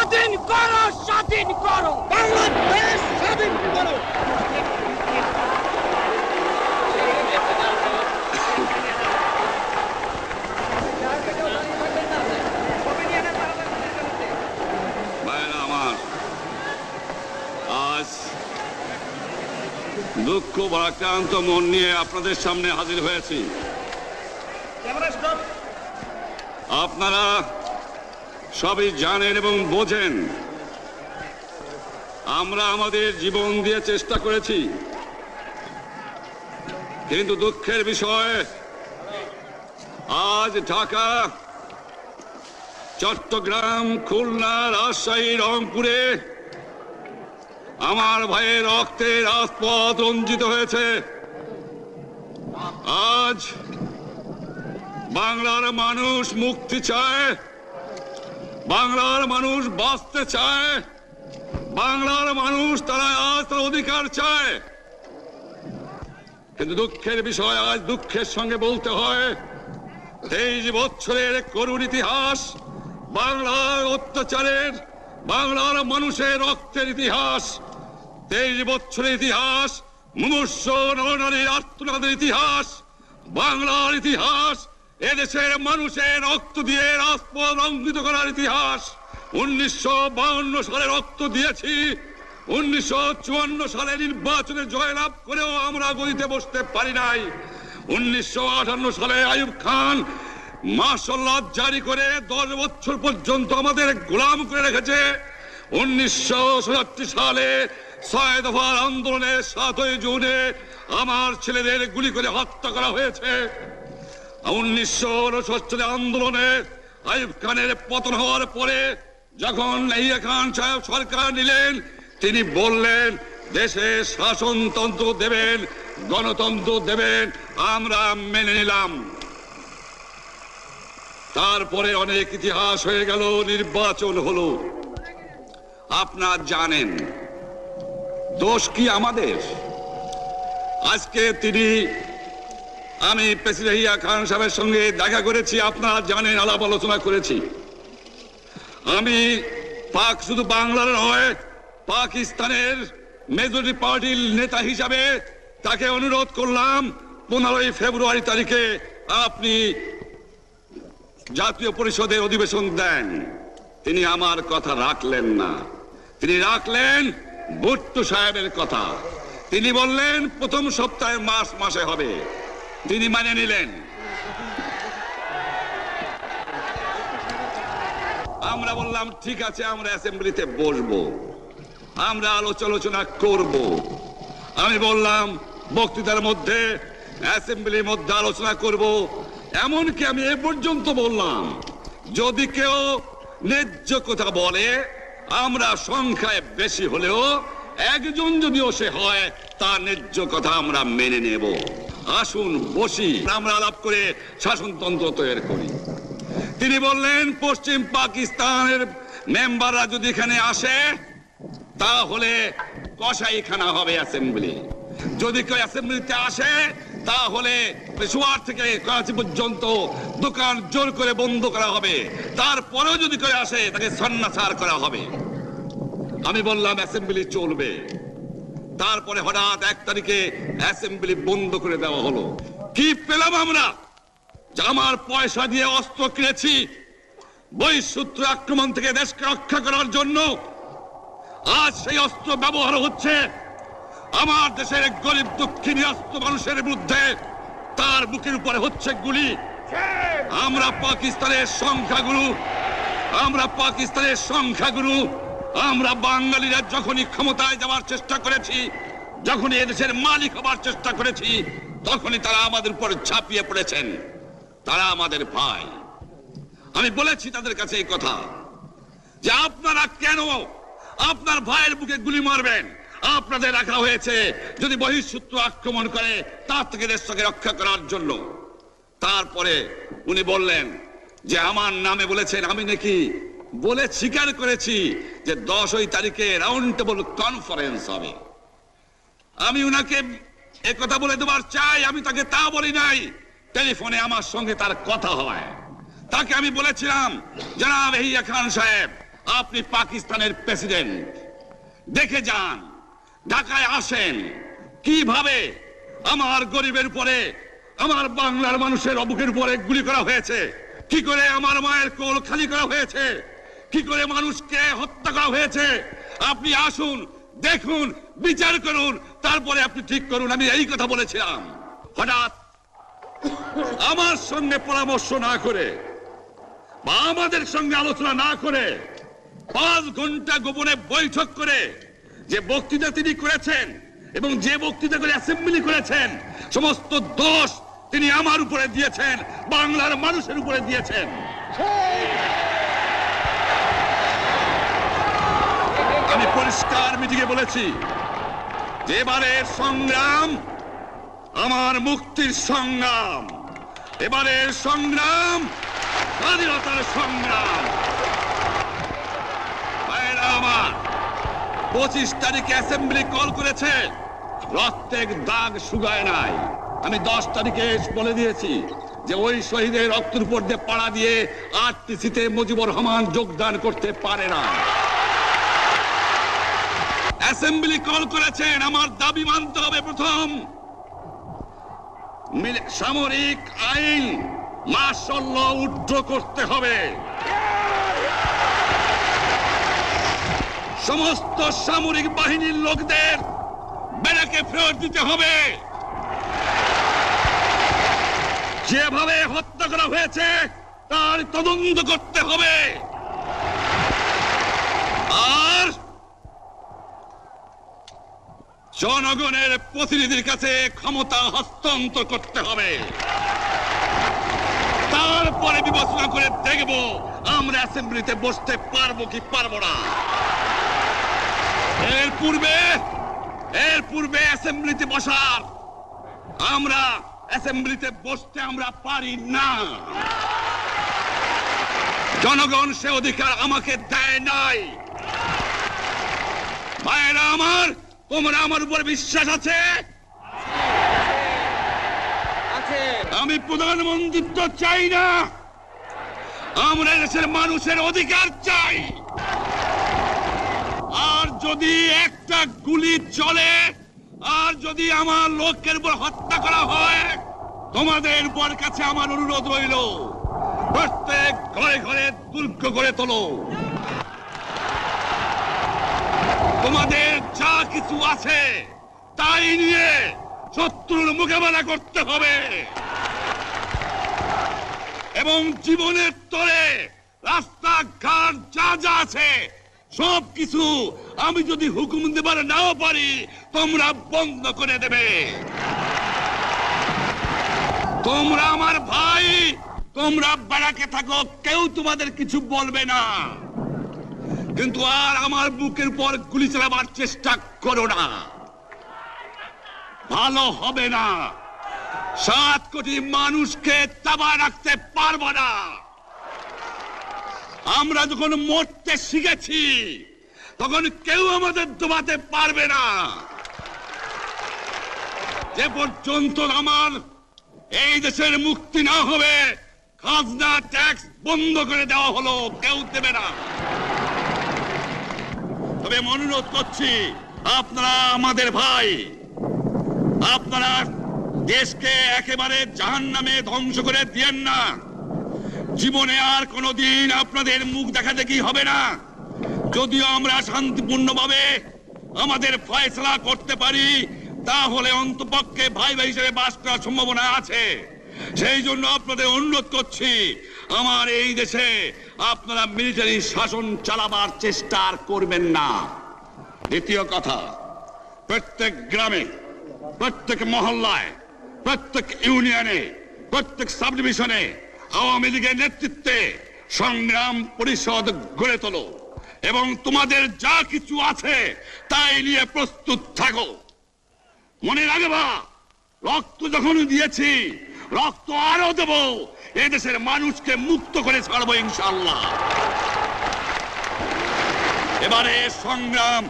স্বাধীন করো, স্বাধীন করো, বাংলাদেশ স্বাধীন করো। আজ দুঃখ ভারাক্রান্ত মন নিয়ে আপনাদের সামনে হাজির হয়েছি। আপনারা সবই জানেন এবং বোঝেন আমরা আমাদের জীবন দিয়ে চেষ্টা করেছি, কিন্তু দুঃখের বিষয় আজ ঢাকা, চট্টগ্রাম, খুলনা, রাজশাহী, রংপুরে আমার ভাইয়ের রক্তে রাজপথ রঞ্জিত হয়েছে। আজ বাংলার মানুষ মুক্তি চায়, বাংলার মানুষ বাঁচতে চায়, বাংলার মানুষ তারা আজ তার অধিকার চায়। কিন্তু দুঃখের বিষয় আজ দুঃখের সঙ্গে বলতে হয় 23 বছরের করুণ ইতিহাস, বাংলার অত্যাচারের, বাংলার মানুষের রক্তের ইতিহাস, 23 বছরের ইতিহাস, মুমূর্ষ নরনারীর আর্তনাদের ইতিহাস, বাংলার ইতিহাস, এদেশের মানুষের রক্ত দিয়ে রাজপথ রঞ্জিত করার ইতিহাস। 1952 সালে রক্ত দিয়েছি, 1954 সালে নির্বাচনে জয়লাভ করেও আমরা গদিতে বসতে পারি নাই। 1958 সালে আইয়ুব খান মার্শাল ল জারি করে 10 বছর পর্যন্ত আমাদের গোলাম করে রেখেছে। 1967 সালে 6 দফার আন্দোলনে 7ই জুনে আমার ছেলেদের গুলি করে হত্যা করা হয়েছে। 1969 আন্দোলনে আইয়ুব খানের পতন হওয়ার পরে যখন ইয়াহিয়া খান সাহেব সরকার নিলেন, তিনি বললেন দেশে শাসনতন্ত্র দেবেন, গণতন্ত্র দেবেন, আমরা মেনে নিলাম। তারপরে অনেক ইতিহাস হয়ে গেল, নির্বাচন হলো। আপনারা জানেন দোষ কি আমাদের? আজকে আমি প্রেসিডেন্ট ইয়াহিয়া খান সাহেবের সঙ্গে দেখা করেছি, আপনারা জানেন, আলাপ আলোচনা করেছি। আমি শুধু বাংলার নয়, পাকিস্তানের মেজরিটি পার্টির নেতা হিসাবে তাকে অনুরোধ করলাম 15 ফেব্রুয়ারি তারিখে আপনি জাতীয় পরিষদের অধিবেশন দেন। তিনি আমার কথা রাখলেন না, তিনি রাখলেন ভুট্টো সাহেবের কথা। তিনি বললেন প্রথম সপ্তাহে মাসে হবে, তিনি মানে নিলেন। আমরা বললাম ঠিক আছে, আমরা অ্যাসেম্বলিতে বসবো, আমরা আলোচনা করব। আমি বললাম বক্তৃতার মধ্যে অ্যাসেম্বলির মধ্যে আলোচনা করব। এমনকি আমি এ পর্যন্ত বললাম যদি কেউ ন্যায্য কথা বলে, আমরা সংখ্যায় বেশি হলেও একজন যদিও সে হয়, তার ন্যায্য কথা আমরা মেনে নেব। আসুন বসি, আমরা আলাপ করে শাসনতন্ত্র তৈরি করি। তিনি বললেন পশ্চিম পাকিস্তানের মেম্বাররা যদি এখানে আসে তাহলে কসাইখানা হবে অ্যাসেম্বলি। যদি কেউ অ্যাসেম্বলিতে আসে তাহলে পেশোয়ার থেকে করাচি পর্যন্ত দোকান জোর করে বন্ধ করা হবে, তারপরেও যদি কেউ আসে তাকে সন্ন্যাসার করা হবে। আমি বললাম অ্যাসেম্বলি চলবে। তারপরে হঠাৎ 1 তারিখে অ্যাসেম্বলি বন্ধ করে দেওয়া হলো। কি পেলাম আমরা? আমার পয়সা দিয়ে অস্ত্র কিনেছি বহিঃশত্রু আক্রমণ থেকে দেশকে রক্ষা করার জন্য। আজ সেই অস্ত্র ব্যবহার হচ্ছে আমার দেশের গরিব দুঃখী নিরস্ত্র মানুষের বিরুদ্ধে, তার বুকের উপরে হচ্ছে গুলি। আমরা পাকিস্তানের সংখ্যাগুরু, আমরা বাঙালিরা যখনই ক্ষমতায় যাওয়ার চেষ্টা করেছি, যখনই এদেশের মালিক হবার চেষ্টা করেছি, তখনই তারা আমাদের উপর ঝাঁপিয়ে পড়েছেন। তারা আমাদের ভাই। আমি বলেছি তাদের কাছে এই কথা যে আপনারা কেন আপনার ভাইয়ের বুকে গুলি মারবেন? আপনাদের রাখা হয়েছে যদি বহিঃশত্রু আক্রমণ করে তার থেকে দেশকে রক্ষা করার জন্য। তারপরে উনি বললেন যে আমার নামে বলেছেন, আমি নাকি বলে স্বীকার করেছি যে 10 তারিখে রাউন্ড টেবল কনফারেন্স হবে। আমি উনাকে একথা বলে দেবার চাই, আমি তাকে তা বলি নাই। টেলিফোনে আমার সঙ্গে তার কথা হয়। তাকে আমি বলেছিলাম জনাব ইয়াহিয়া খান সাহেব, আপনি পাকিস্তানের প্রেসিডেন্ট, দেখে যান, ঢাকায় আসেন কিভাবে আমার গরিবের উপরে, আমার বাংলার মানুষের অবুকের উপরে গুলি করা হয়েছে, কি করে আমার মায়ের কোল খালি করা হয়েছে, কি করে মানুষকে হত্যা করা হয়েছে। আপনি আসুন, দেখুন, বিচার করুন, তারপরে আপনি ঠিক করুন। আমি এই কথা বলেছিলাম। হঠাৎ আমার সঙ্গে পরামর্শ না করে বা আমাদের সঙ্গে আলোচনা না করে 5 ঘন্টা গোপনে বৈঠক করে যে বক্তৃতা তিনি করেছেন এবং যে বক্তৃতা করে অ্যাসেম্বলি করেছেন, সমস্ত দোষ তিনি আমার উপরে দিয়েছেন, বাংলার মানুষের উপরে দিয়েছেন। আমি পরিষ্কার মিটিংয়ে বলেছি যে এবারের সংগ্রাম আমার মুক্তির সংগ্রাম, এবারের সংগ্রাম স্বাধীনতার সংগ্রাম। আমার 25 তারিখে অ্যাসেম্বলি কল করেছে, রক্তের দাগ শুকায় নাই। আমি 10 তারিখে বলে দিয়েছি যে ওই শহীদের রক্তের উপর দিয়ে পাড়া দিয়ে আরটিসিতে মুজিবুর রহমান যোগদান করতে পারে না। অ্যাসেম্বলি কল করেছেন, আমার দাবি মানতে হবে। প্রথম, সামরিক আইন মার্শাল ল উড্র করতে হবে, সমস্ত সামরিক বাহিনীর লোকদের ব্যারাকে ফেরত দিতে হবে, যেভাবে হত্যা করা হয়েছে তার তদন্ত করতে হবে, আর জনগণের প্রতিনিধির কাছে ক্ষমতা হস্তান্তর করতে হবে। তারপরে বিবেচনা করে দেখব আমরা অ্যাসেম্বলিতে বসতে পারবো কি পারবো না। এর পূর্বে অ্যাসেম্বলিতে বসার, আমরা অ্যাসেম্বলিতে বসতে আমরা পারি না। জনগণ সে অধিকার আমাকে দেয় নাই। ভাইয়েরা আমার, তোমরা আমার উপর বিশ্বাস আছে? আমি প্রধানমন্ত্রিত্ব চাই না, আমরা দেশের মানুষের অধিকার চাই। আর যদি একটা গুলি চলে, আর যদি আমার লোকের উপর হত্যা করা হয়, তোমাদের উপর কাছে আমার অনুরোধ রইল, প্রত্যেক ঘরে ঘরে দুর্গ গড়ে তোলো। তোমাদের যা কিছু আছে তাই নিয়ে শত্রুর মোকাবেলা করতে হবে, এবং জীবনের তরে রাস্তাঘাট যা যা আছে সবকিছু আমি যদি হুকুম দেবার নাও পারি, তোমরা বন্ধ করে দেবে। তোমরা আমার ভাই, তোমরা ব্যারাকে থাকো, কেউ তোমাদের কিছু বলবে না, কিন্তু আর আমার বুকের উপর গুলি চালাবার চেষ্টা করো না, ভালো হবে না। 7 কোটি মানুষকে চাপা রাখতে পারবো না। আমরা যখন মরতে শিখেছি তখন কেউ আমাদের দবাতে পারবে না। যে পর্যন্ত আমার এই দেশের মুক্তি না হবে, খাজনা ট্যাক্স বন্ধ করে দেওয়া হলো, কেউ দেবে না। তবে অনুরোধ করছি, আপনারা আমাদের ভাই, আপনারা দেশকে একেবারে জাহান্নামে ধ্বংস করে দিয়েন না। জীবনে আর কোনোদিন আপনাদের মুখ দেখা দেখি হবে না। যদিও আমরা শান্তিপূর্ণভাবে আমাদের ফয়সালা করতে পারি, তাহলে অন্তপক্ষে ভাই ভাই হিসেবে বাস করার সম্ভাবনা আছে। সেই জন্য আপনাদের অনুরোধ করছি, আমার এই দেশে আপনারা মিলিটারি শাসন চালাবার চেষ্টা আর করবেন না। দ্বিতীয় কথা, প্রত্যেক গ্রামে, প্রত্যেক মহল্লায়, প্রত্যেক ইউনিয়নে, প্রত্যেক সাব ডিভিশনে আওয়ামী লীগের নেতৃত্বে সংগ্রাম পরিষদ গড়ে তোলো, এবং তোমাদের যা কিছু আছে তাই নিয়ে প্রস্তুত থাকো। মনে রাখবা, রক্ত যখন দিয়েছি, রক্ত আরো দেব, এই দেশের মানুষকে মুক্ত করে ছাড়বো ইনশাআল্লাহ। এবারে সংগ্রাম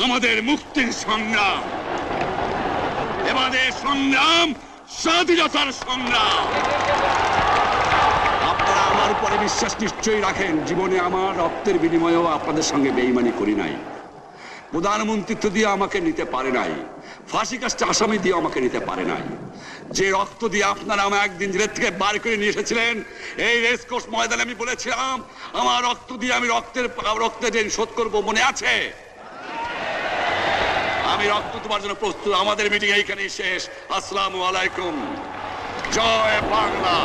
আমাদের মুক্তির সংগ্রাম, এবারে সংগ্রাম স্বাধীনতার সংগ্রাম। আপনারা আমার উপরে বিশ্বাস নিশ্চয়ই রাখেন, জীবনে আমার রক্তের বিনিময়েও আপনাদের সঙ্গে বেইমানি করি নাই। প্রধানমন্ত্রিত্ব দিয়ে আমাকে নিতে পারে নাই, ফাঁসি কাস্টে আসামি দিয়ে আমাকে নিতে পারে নাই। যে রক্ত দিয়ে আপনারা আমাকে একদিন জেলের থেকে বার করে নিয়ে এসেছিলেন, এই রেসকোর্স ময়দানে আমি বলেছিলাম আমার রক্ত দিয়ে আমি রক্তের ঋণ শোধ করবো, মনে আছে? আমি রক্ত তোমার জন্য প্রস্তুত। আমাদের মিটিং এইখানেই শেষ। আসসালামু আলাইকুম। জয় বাংলা।